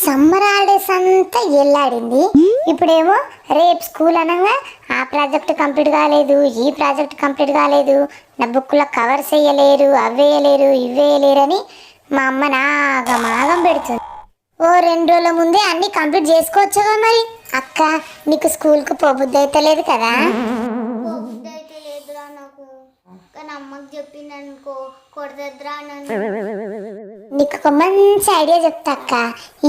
Summer holidays అంతా ఎల్లాడింది. ఇప్పుడేమో రేపు స్కూల్ అనగా ఆ ప్రాజెక్ట్ కంప్లీట్ కాలేదు, ఈ ప్రాజెక్ట్ కంప్లీట్ కాలేదు, నా బుక్లో కవర్స్ వేయలేరు, అవేయలేరు, ఇవేయలేరని మా అమ్మ నాగమాగం పెడుతుంది. ఓ 2 రోజుల ముందే అన్నీ కంప్లీట్ చేసుకోవచ్చుగా మరి. అక్క, నీకు స్కూల్కి పోబుద్ది అయితే లేదు కదా? అయితే లేదురా నాకు, కానీ అమ్మకి చెప్పింది అనుకో కొడదద్రా నన్ను. నీకు ఒక మంచి ఐడియా చెప్తా అక్క.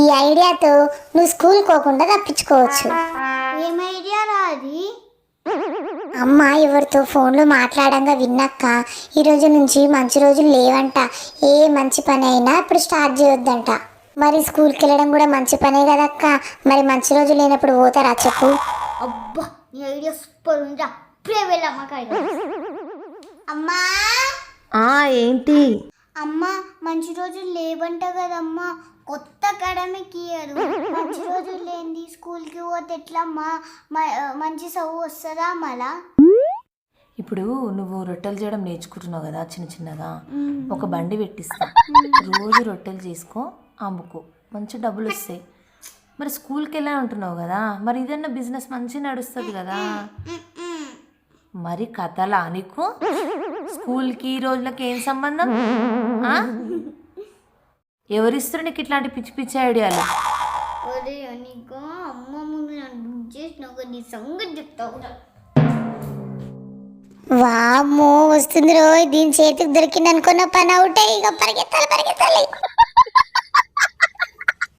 ఈ ఐడియాతో నువ్వు స్కూల్ పోకుండా తప్పించుకోవచ్చు. ఏం ఐడియా రా అది? అమ్మ ఎవరితో ఫోన్లో మాట్లాడంగా విన్నాక్క, ఈ రోజు నుంచి మంచి రోజులు లేవంట. ఏ మంచి పని అయినా ఇప్పుడు స్టార్ట్ చేయొద్దంట. మరి స్కూల్కి వెళ్ళడం కూడా మంచి పనే కదక్క. మరి మంచి రోజులు లేనప్పుడు పోతారా చెప్పు? అబ్బా, నీ ఐడియా సూపర్ ఉందా. ఇప్పుడే వెళ్ళమ్మా. అమ్మా ఏంటి? అమ్మ, మంచి రోజులు లేవంట కదమ్మా, కొత్త అకాడమిక్ ఇయర్. మంచి రోజులు లేని స్కూల్కి పోతే ఎట్లమ్మా? మంచి చదువు వస్తుందా మళ్ళా? ఇప్పుడు నువ్వు రొట్టెలు చేయడం నేర్చుకుంటున్నావు కదా, చిన్న చిన్నగా ఒక బండి పెట్టిస్తా, రోజు రొట్టెలు చేసుకో, అమ్ముకో, మంచి డబ్బులు వస్తాయి. మరి స్కూల్కి వెళ్ళా అంటున్నావు కదా, మరి ఇదన్నా బిజినెస్ మంచిగా నడుస్తుంది కదా. మరి కథలా నీకు? స్కూల్కి ఈ రోజులకి ఏం సంబంధం? ఎవరిస్తారు నీకు ఇట్లాంటి పిచ్చి పిచ్చి ఐడియాలు? ఒరే నీకు అమ్మ ముందు నన్ను బుక్ చేసిన నీ సంగతి చెప్తావు. వామ్మో, వస్తుంది రోజు దీని చేతికి దొరికింది అనుకున్న పని అవుతాయి. ఇక పరిగెత్తాలి.